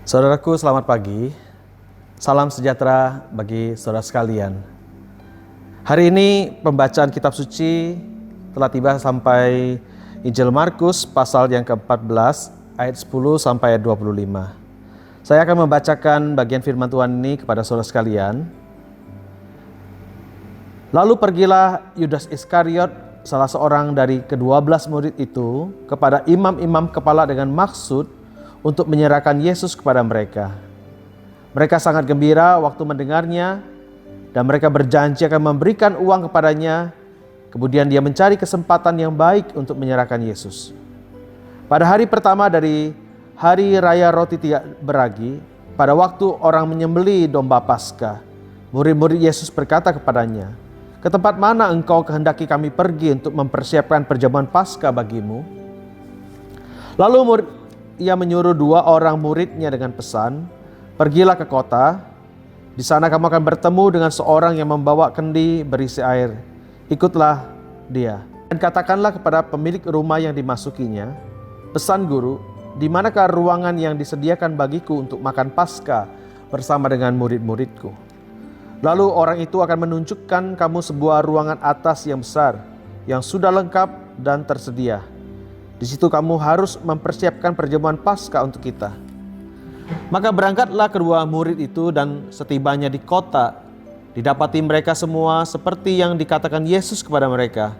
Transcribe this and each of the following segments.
Saudaraku, selamat pagi. Salam sejahtera bagi saudara sekalian. Hari ini pembacaan kitab suci telah tiba sampai Injil Markus pasal yang ke-14 ayat 10 sampai ayat 25. Saya akan membacakan bagian firman Tuhan ini kepada saudara sekalian. Lalu pergilah Yudas Iskariot, salah seorang dari ke-12 murid itu, kepada imam-imam kepala dengan maksud untuk menyerahkan Yesus kepada mereka. Mereka sangat gembira waktu mendengarnya, dan mereka berjanji akan memberikan uang kepadanya. Kemudian dia mencari kesempatan yang baik untuk menyerahkan Yesus. Pada hari pertama dari hari raya roti tidak beragi, pada waktu orang menyembelih domba Paskah, murid-murid Yesus berkata kepadanya, "Ke tempat mana engkau kehendaki kami pergi untuk mempersiapkan perjamuan Paskah bagimu?" Lalu ia menyuruh 2 orang muridnya dengan pesan, "Pergilah ke kota, di sana kamu akan bertemu dengan seorang yang membawa kendi berisi air. Ikutlah dia. Dan katakanlah kepada pemilik rumah yang dimasukinya, 'Pesan Guru, di manakah ruangan yang disediakan bagiku untuk makan Paskah bersama dengan murid-muridku?' Lalu orang itu akan menunjukkan kamu sebuah ruangan atas yang besar, yang sudah lengkap dan tersedia. Di situ kamu harus mempersiapkan perjamuan Paskah untuk kita." Maka berangkatlah kedua murid itu, dan setibanya di kota, didapati mereka semua seperti yang dikatakan Yesus kepada mereka.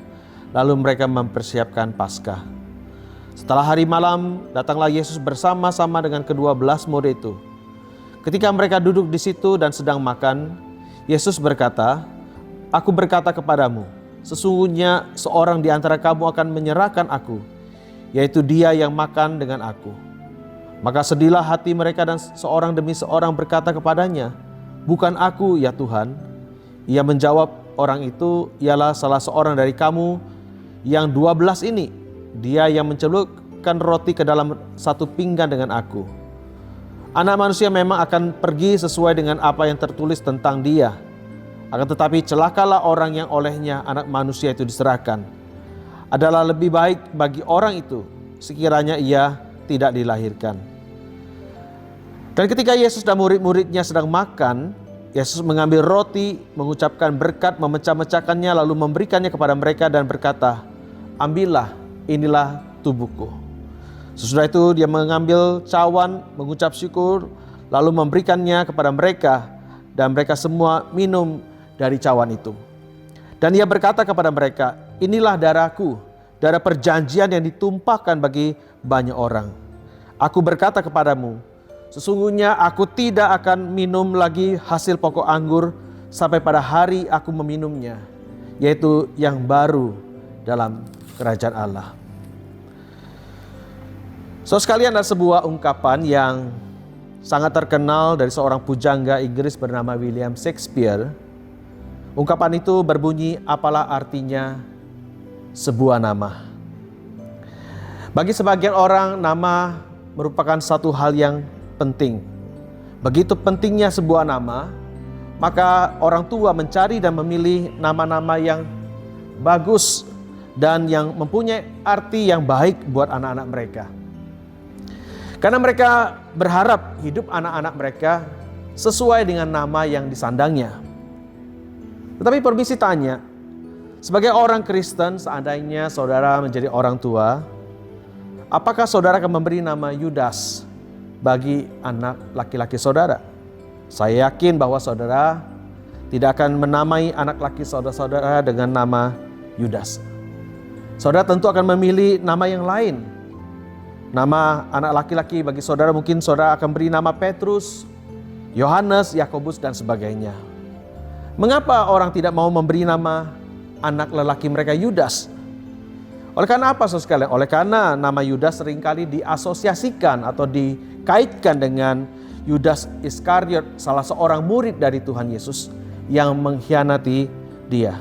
Lalu mereka mempersiapkan Paskah. Setelah hari malam, datanglah Yesus bersama-sama dengan ke-12 murid itu. Ketika mereka duduk di situ dan sedang makan, Yesus berkata, "Aku berkata kepadamu, sesungguhnya seorang di antara kamu akan menyerahkan aku, yaitu dia yang makan dengan aku." Maka sedihlah hati mereka, dan seorang demi seorang berkata kepadanya, "Bukan aku, ya Tuhan." Ia menjawab, "Orang itu ialah salah seorang dari kamu yang 12 ini, dia yang mencelupkan roti ke dalam satu pinggan dengan aku. Anak manusia memang akan pergi sesuai dengan apa yang tertulis tentang dia. Akan tetapi celakalah orang yang olehnya anak manusia itu diserahkan. Adalah lebih baik bagi orang itu sekiranya ia tidak dilahirkan." Dan ketika Yesus dan murid-muridnya sedang makan, Yesus mengambil roti, mengucapkan berkat, memecah-mecahkannya, lalu memberikannya kepada mereka dan berkata, "Ambillah, inilah tubuhku." Sesudah itu dia mengambil cawan, mengucap syukur, lalu memberikannya kepada mereka, dan mereka semua minum dari cawan itu. Dan ia berkata kepada mereka, "Inilah darahku, darah perjanjian yang ditumpahkan bagi banyak orang. Aku berkata kepadamu, sesungguhnya aku tidak akan minum lagi hasil pokok anggur sampai pada hari aku meminumnya, yaitu yang baru dalam kerajaan Allah." Saudara sekalian, ada sebuah ungkapan yang sangat terkenal dari seorang pujangga Inggris bernama William Shakespeare. Ungkapan itu berbunyi, "Apalah artinya sebuah nama?" Bagi sebagian orang, nama merupakan satu hal yang penting. Begitu pentingnya sebuah nama, maka orang tua mencari dan memilih nama-nama yang bagus dan yang mempunyai arti yang baik buat anak-anak mereka. Karena mereka berharap hidup anak-anak mereka sesuai dengan nama yang disandangnya. Tetapi permisi tanya, sebagai orang Kristen, seandainya saudara menjadi orang tua, apakah saudara akan memberi nama Yudas bagi anak laki-laki saudara? Saya yakin bahwa saudara tidak akan menamai anak laki saudara dengan nama Yudas. Saudara tentu akan memilih nama yang lain. Nama anak laki-laki bagi saudara, mungkin saudara akan beri nama Petrus, Yohanes, Yakobus, dan sebagainya. Mengapa orang tidak mau memberi nama anak lelaki mereka Yudas? Oleh karena apa, saudara sekalian? Oleh karena nama Yudas seringkali diasosiasikan atau dikaitkan dengan Yudas Iskariot, salah seorang murid dari Tuhan Yesus yang mengkhianati dia.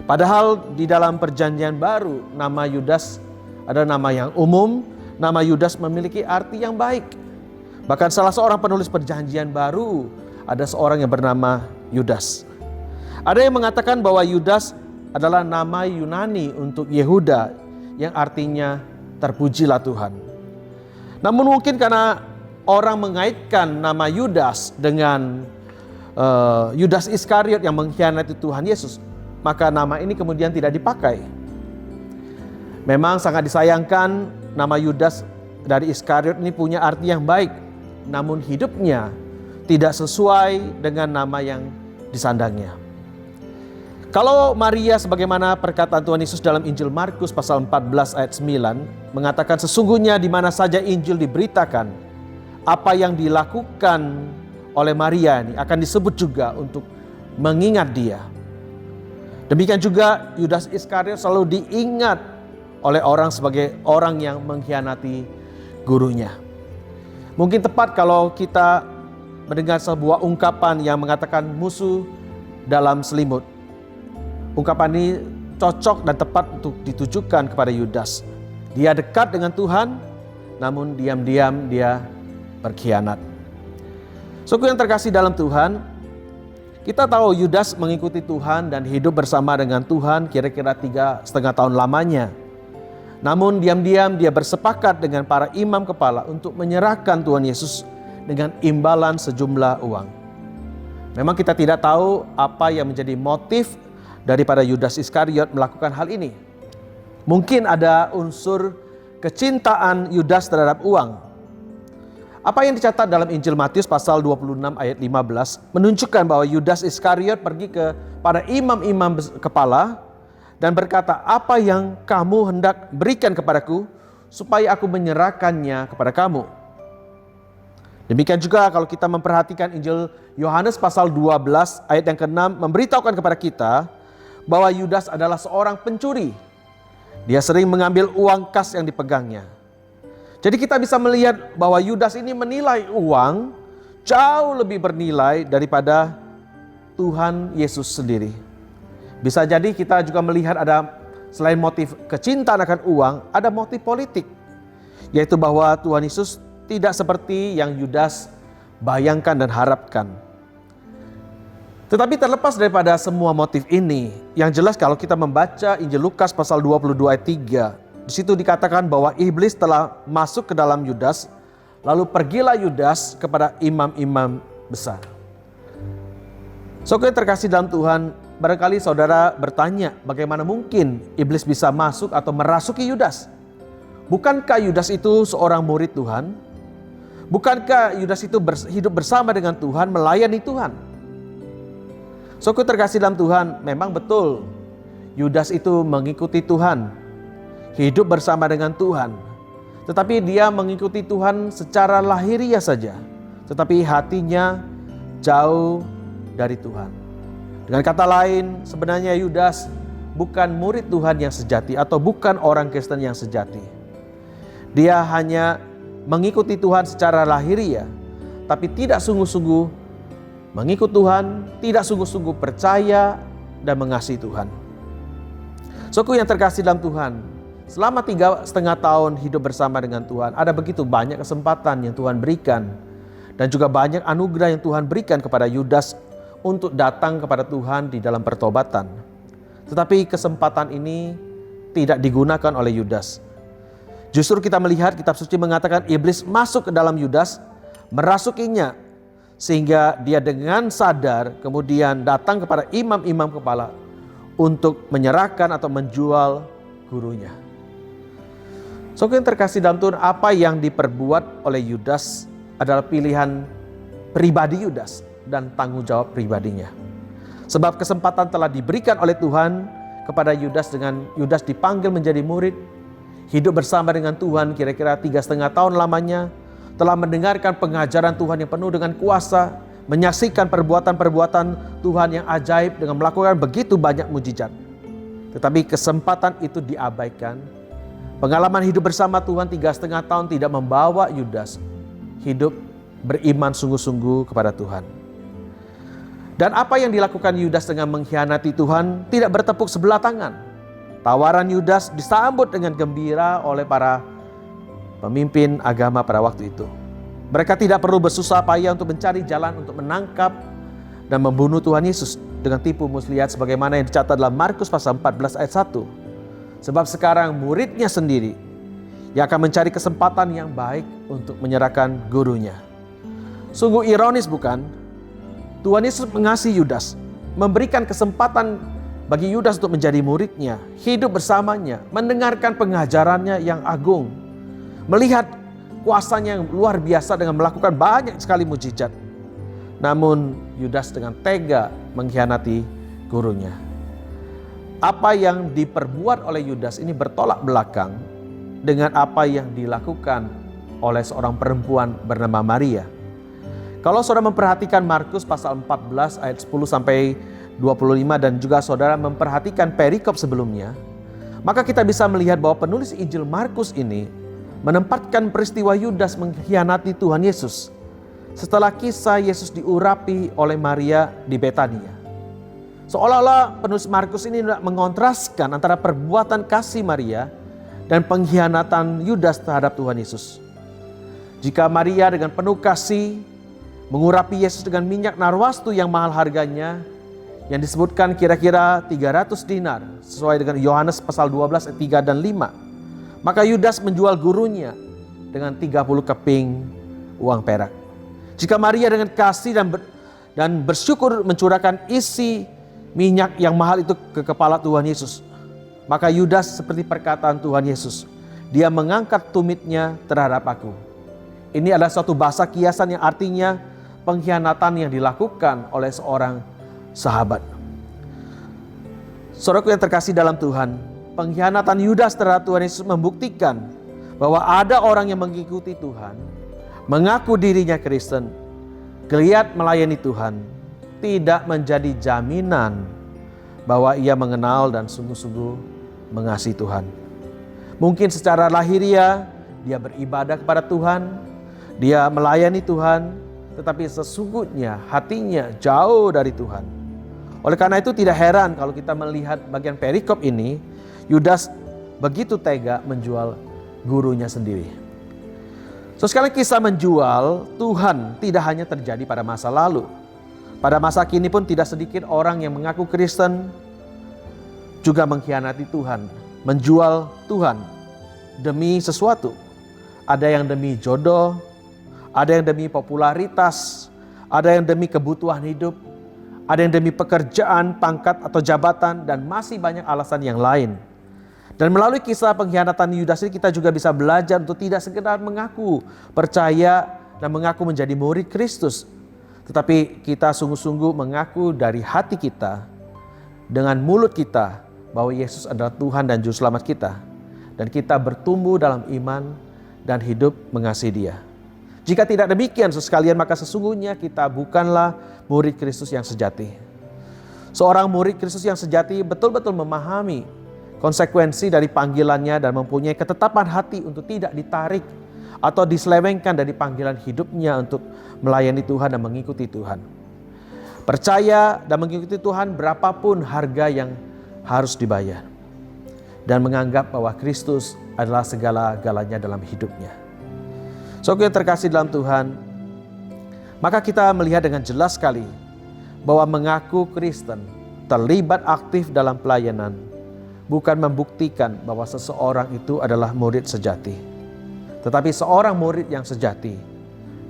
Padahal di dalam perjanjian baru, nama Yudas adalah nama yang umum. Nama Yudas memiliki arti yang baik. Bahkan salah seorang penulis perjanjian baru, ada seorang yang bernama Yudas. Ada yang mengatakan bahwa Yudas adalah nama Yunani untuk Yehuda, yang artinya terpujilah Tuhan. Namun mungkin karena orang mengaitkan nama Yudas dengan Yudas Iskariot yang mengkhianati Tuhan Yesus, maka nama ini kemudian tidak dipakai. Memang sangat disayangkan nama Yudas dari Iskariot ini punya arti yang baik, namun hidupnya tidak sesuai dengan nama yang disandangnya. Kalau Maria, sebagaimana perkataan Tuhan Yesus dalam Injil Markus pasal 14 ayat 9 mengatakan, sesungguhnya di mana saja Injil diberitakan, apa yang dilakukan oleh Maria ini akan disebut juga untuk mengingat dia. Demikian juga Yudas Iskariot selalu diingat oleh orang sebagai orang yang mengkhianati gurunya. Mungkin tepat kalau kita mendengar sebuah ungkapan yang mengatakan musuh dalam selimut. Ungkapan ini cocok dan tepat untuk ditujukan kepada Yudas. Dia dekat dengan Tuhan, namun diam-diam dia berkhianat. Suku yang terkasih dalam Tuhan, kita tahu Yudas mengikuti Tuhan dan hidup bersama dengan Tuhan kira-kira 3,5 tahun lamanya. Namun diam-diam dia bersepakat dengan para imam kepala untuk menyerahkan Tuhan Yesus dengan imbalan sejumlah uang. Memang kita tidak tahu apa yang menjadi motif daripada Yudas Iskariot melakukan hal ini. Mungkin ada unsur kecintaan Yudas terhadap uang. Apa yang dicatat dalam Injil Matius pasal 26 ayat 15 menunjukkan bahwa Yudas Iskariot pergi kepada imam-imam kepala dan berkata, apa yang kamu hendak berikan kepadaku supaya aku menyerahkannya kepada kamu. Demikian juga kalau kita memperhatikan Injil Yohanes pasal 12 ayat yang ke-6 memberitahukan kepada kita bahwa Yudas adalah seorang pencuri. Dia sering mengambil uang kas yang dipegangnya. Jadi kita bisa melihat bahwa Yudas ini menilai uang jauh lebih bernilai daripada Tuhan Yesus sendiri. Bisa jadi kita juga melihat ada selain motif kecintaan akan uang, ada motif politik. Yaitu bahwa Tuhan Yesus tidak seperti yang Yudas bayangkan dan harapkan. Tetapi terlepas daripada semua motif ini, yang jelas kalau kita membaca Injil Lukas pasal 22 ayat 3, di situ dikatakan bahwa iblis telah masuk ke dalam Yudas, lalu pergilah Yudas kepada imam-imam besar. Saudara terkasih dalam Tuhan, barangkali saudara bertanya bagaimana mungkin iblis bisa masuk atau merasuki Yudas? Bukankah Yudas itu seorang murid Tuhan? Bukankah Yudas itu hidup bersama dengan Tuhan, melayani Tuhan? Saudara terkasih dalam Tuhan, memang betul Yudas itu mengikuti Tuhan, hidup bersama dengan Tuhan. Tetapi dia mengikuti Tuhan secara lahiriah saja, tetapi hatinya jauh dari Tuhan. Dengan kata lain, sebenarnya Yudas bukan murid Tuhan yang sejati atau bukan orang Kristen yang sejati. Dia hanya mengikuti Tuhan secara lahiriah, tapi tidak sungguh-sungguh mengikut Tuhan, tidak sungguh-sungguh percaya dan mengasihi Tuhan. Saudaraku yang terkasih dalam Tuhan, selama 3,5 tahun hidup bersama dengan Tuhan, ada begitu banyak kesempatan yang Tuhan berikan dan juga banyak anugerah yang Tuhan berikan kepada Yudas untuk datang kepada Tuhan di dalam pertobatan. Tetapi kesempatan ini tidak digunakan oleh Yudas. Justru kita melihat kitab suci mengatakan iblis masuk ke dalam Yudas, merasukinya, sehingga dia dengan sadar kemudian datang kepada imam-imam kepala untuk menyerahkan atau menjual gurunya. Saudara yang terkasih dalam Tuhan, apa yang diperbuat oleh Yudas adalah pilihan pribadi Yudas dan tanggung jawab pribadinya. Sebab kesempatan telah diberikan oleh Tuhan kepada Yudas dengan Yudas dipanggil menjadi murid, hidup bersama dengan Tuhan kira-kira 3,5 tahun lamanya, telah mendengarkan pengajaran Tuhan yang penuh dengan kuasa, menyaksikan perbuatan-perbuatan Tuhan yang ajaib dengan melakukan begitu banyak mujizat. Tetapi kesempatan itu diabaikan. Pengalaman hidup bersama Tuhan 3,5 tahun tidak membawa Yudas hidup beriman sungguh-sungguh kepada Tuhan. Dan apa yang dilakukan Yudas dengan mengkhianati Tuhan tidak bertepuk sebelah tangan. Tawaran Yudas disambut dengan gembira oleh para pemimpin agama pada waktu itu. Mereka tidak perlu bersusah payah untuk mencari jalan untuk menangkap dan membunuh Tuhan Yesus dengan tipu muslihat sebagaimana yang dicatat dalam Markus pasal 14 ayat 1. Sebab sekarang muridnya sendiri Dia akan mencari kesempatan yang baik untuk menyerahkan gurunya. Sungguh ironis bukan? Tuhan Yesus mengasihi Yudas, memberikan kesempatan bagi Yudas untuk menjadi muridnya, hidup bersamanya, mendengarkan pengajarannya yang agung, melihat kuasanya yang luar biasa dengan melakukan banyak sekali mujizat. Namun Yudas dengan tega mengkhianati gurunya. Apa yang diperbuat oleh Yudas ini bertolak belakang dengan apa yang dilakukan oleh seorang perempuan bernama Maria. Kalau saudara memperhatikan Markus pasal 14 ayat 10 sampai 25 dan juga saudara memperhatikan perikop sebelumnya, maka kita bisa melihat bahwa penulis Injil Markus ini menempatkan peristiwa Yudas mengkhianati Tuhan Yesus setelah kisah Yesus diurapi oleh Maria di Betania. Seolah-olah penulis Markus ini mengontraskan antara perbuatan kasih Maria dan pengkhianatan Yudas terhadap Tuhan Yesus. Jika Maria dengan penuh kasih mengurapi Yesus dengan minyak narwastu yang mahal harganya, yang disebutkan kira-kira 300 dinar sesuai dengan Yohanes pasal 12 ayat 3 dan 5. Maka Yudas menjual gurunya dengan 30 keping uang perak. Jika Maria dengan kasih dan bersyukur mencurahkan isi minyak yang mahal itu ke kepala Tuhan Yesus, maka Yudas seperti perkataan Tuhan Yesus, dia mengangkat tumitnya terhadap aku. Ini adalah suatu bahasa kiasan yang artinya pengkhianatan yang dilakukan oleh seorang sahabat. Saudaraku yang terkasih dalam Tuhan, pengkhianatan Yudas terhadap Tuhan Yesus membuktikan bahwa ada orang yang mengikuti Tuhan, mengaku dirinya Kristen, giat melayani Tuhan, tidak menjadi jaminan bahwa ia mengenal dan sungguh-sungguh mengasihi Tuhan. Mungkin secara lahiriah dia beribadah kepada Tuhan, dia melayani Tuhan, tetapi sesungguhnya hatinya jauh dari Tuhan. Oleh karena itu tidak heran kalau kita melihat bagian perikop ini, Yudas begitu tega menjual gurunya sendiri. So, sekali kisah menjual Tuhan tidak hanya terjadi pada masa lalu. Pada masa kini pun tidak sedikit orang yang mengaku Kristen juga mengkhianati Tuhan, menjual Tuhan demi sesuatu. Ada yang demi jodoh, ada yang demi popularitas, ada yang demi kebutuhan hidup, ada yang demi pekerjaan, pangkat atau jabatan, dan masih banyak alasan yang lain. Dan melalui kisah pengkhianatan Yudas ini kita juga bisa belajar untuk tidak sekedar mengaku percaya dan mengaku menjadi murid Kristus, tetapi kita sungguh-sungguh mengaku dari hati kita, dengan mulut kita, bahwa Yesus adalah Tuhan dan Juru Selamat kita. Dan kita bertumbuh dalam iman dan hidup mengasihi Dia. Jika tidak demikian sekalian, maka sesungguhnya kita bukanlah murid Kristus yang sejati. Seorang murid Kristus yang sejati betul-betul memahami konsekuensi dari panggilannya dan mempunyai ketetapan hati untuk tidak ditarik atau diselewengkan dari panggilan hidupnya untuk melayani Tuhan dan mengikuti Tuhan. Percaya dan mengikuti Tuhan berapapun harga yang harus dibayar. Dan menganggap bahwa Kristus adalah segala-galanya dalam hidupnya. Saudara yang terkasih dalam Tuhan, maka kita melihat dengan jelas sekali bahwa mengaku Kristen, terlibat aktif dalam pelayanan, bukan membuktikan bahwa seseorang itu adalah murid sejati. Tetapi seorang murid yang sejati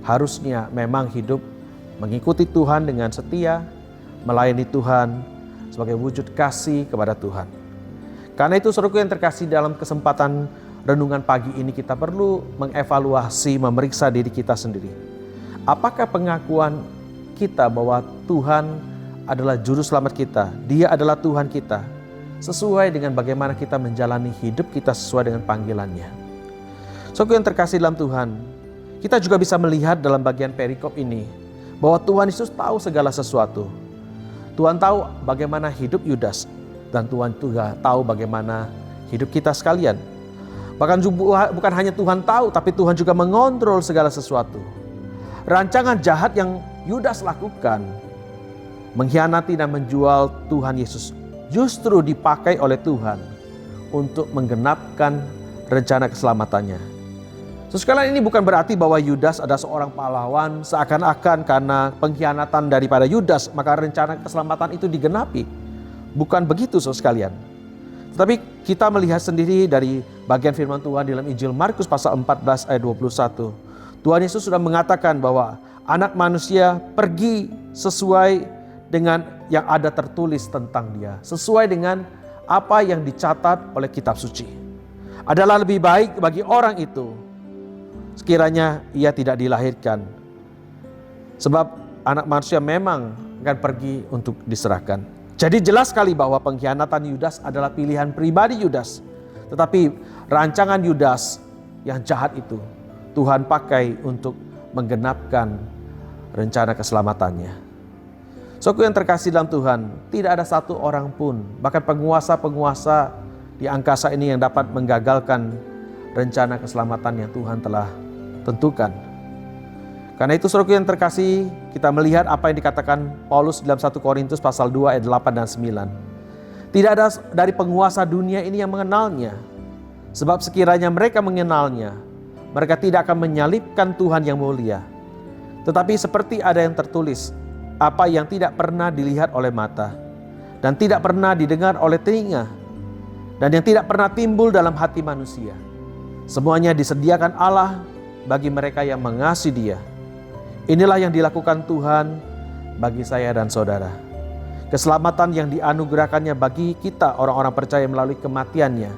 harusnya memang hidup mengikuti Tuhan dengan setia, melayani Tuhan sebagai wujud kasih kepada Tuhan. Karena itu saudaraku yang terkasih, dalam kesempatan renungan pagi ini kita perlu mengevaluasi, memeriksa diri kita sendiri. Apakah pengakuan kita bahwa Tuhan adalah Juru Selamat kita, Dia adalah Tuhan kita, sesuai dengan bagaimana kita menjalani hidup kita sesuai dengan panggilannya. Saudaraku yang terkasih dalam Tuhan, kita juga bisa melihat dalam bagian perikop ini bahwa Tuhan Yesus tahu segala sesuatu. Tuhan tahu bagaimana hidup Yudas, dan Tuhan juga tahu bagaimana hidup kita sekalian. Bahkan bukan hanya Tuhan tahu, tapi Tuhan juga mengontrol segala sesuatu. Rancangan jahat yang Yudas lakukan, mengkhianati dan menjual Tuhan Yesus, justru dipakai oleh Tuhan untuk menggenapkan rencana keselamatannya. Sekalian, ini bukan berarti bahwa Yudas adalah seorang pahlawan, seakan-akan karena pengkhianatan daripada Yudas maka rencana keselamatan itu digenapi. Bukan begitu, saudara sekalian. Tetapi kita melihat sendiri dari bagian firman Tuhan dalam Injil Markus pasal 14 ayat 21. Tuhan Yesus sudah mengatakan bahwa anak manusia pergi sesuai dengan yang ada tertulis tentang dia. Sesuai dengan apa yang dicatat oleh kitab suci. Adalah lebih baik bagi orang itu sekiranya ia tidak dilahirkan. Sebab anak manusia memang akan pergi untuk diserahkan. Jadi jelas sekali bahwa pengkhianatan Yudas adalah pilihan pribadi Yudas. Tetapi rancangan Yudas yang jahat itu Tuhan pakai untuk menggenapkan rencana keselamatannya. Saudaraku yang terkasih dalam Tuhan, tidak ada satu orang pun, bahkan penguasa-penguasa di angkasa ini yang dapat menggagalkan rencana keselamatan yang Tuhan telah tentukan. Karena itu saudaraku yang terkasih, kita melihat apa yang dikatakan Paulus dalam 1 Korintus pasal 2 ayat 8 dan 9. Tidak ada dari penguasa dunia ini yang mengenalnya. Sebab sekiranya mereka mengenalnya, mereka tidak akan menyalibkan Tuhan yang mulia. Tetapi seperti ada yang tertulis, apa yang tidak pernah dilihat oleh mata, dan tidak pernah didengar oleh telinga, dan yang tidak pernah timbul dalam hati manusia. Semuanya disediakan Allah bagi mereka yang mengasihi Dia. Inilah yang dilakukan Tuhan bagi saya dan saudara. Keselamatan yang dianugerahkannya bagi kita orang-orang percaya melalui kematiannya,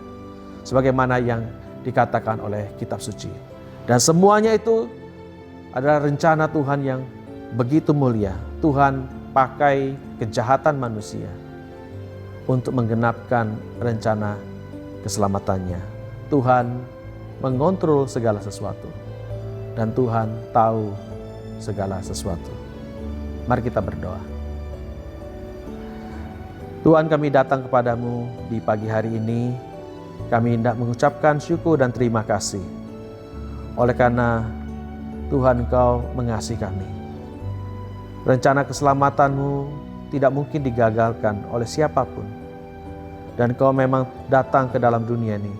sebagaimana yang dikatakan oleh kitab suci. Dan semuanya itu adalah rencana Tuhan yang begitu mulia. Tuhan pakai kejahatan manusia untuk menggenapkan rencana keselamatannya. Tuhan mengontrol segala sesuatu, dan Tuhan tahu segala sesuatu. Mari kita berdoa. Tuhan, kami datang kepadamu di pagi hari ini. Kami hendak mengucapkan syukur dan terima kasih. Oleh karena Tuhan, Engkau mengasihi kami. Rencana keselamatanmu tidak mungkin digagalkan oleh siapapun. Dan Engkau memang datang ke dalam dunia ini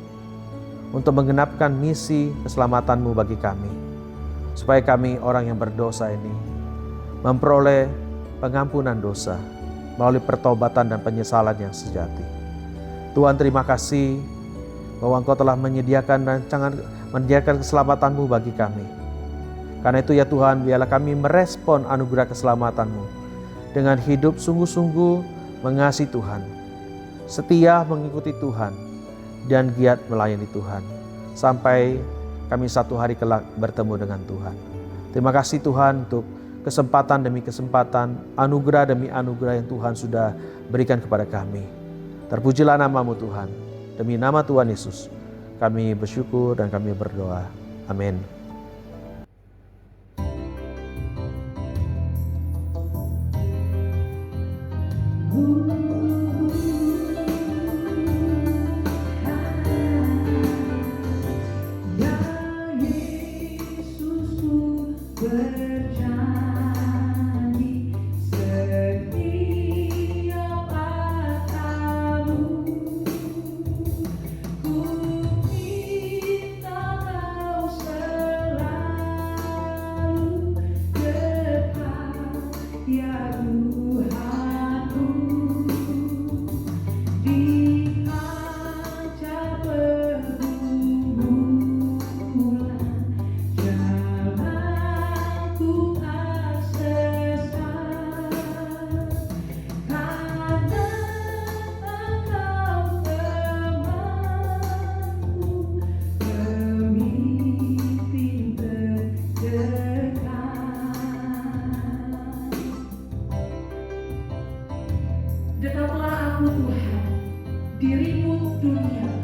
untuk menggenapkan misi keselamatanmu bagi kami. Supaya kami orang yang berdosa ini memperoleh pengampunan dosa melalui pertobatan dan penyesalan yang sejati. Tuhan, terima kasih bahwa Engkau telah menyediakan keselamatanmu bagi kami. Karena itu ya Tuhan, biarlah kami merespon anugerah keselamatan-Mu dengan hidup sungguh-sungguh mengasihi Tuhan, setia mengikuti Tuhan, dan giat melayani Tuhan, sampai kami satu hari kelak bertemu dengan Tuhan. Terima kasih Tuhan untuk kesempatan demi kesempatan, anugerah demi anugerah yang Tuhan sudah berikan kepada kami. Terpujilah nama-Mu Tuhan. Demi nama Tuhan Yesus, kami bersyukur dan kami berdoa. Amin. Dekatlah aku Tuhan, dirimu dunia.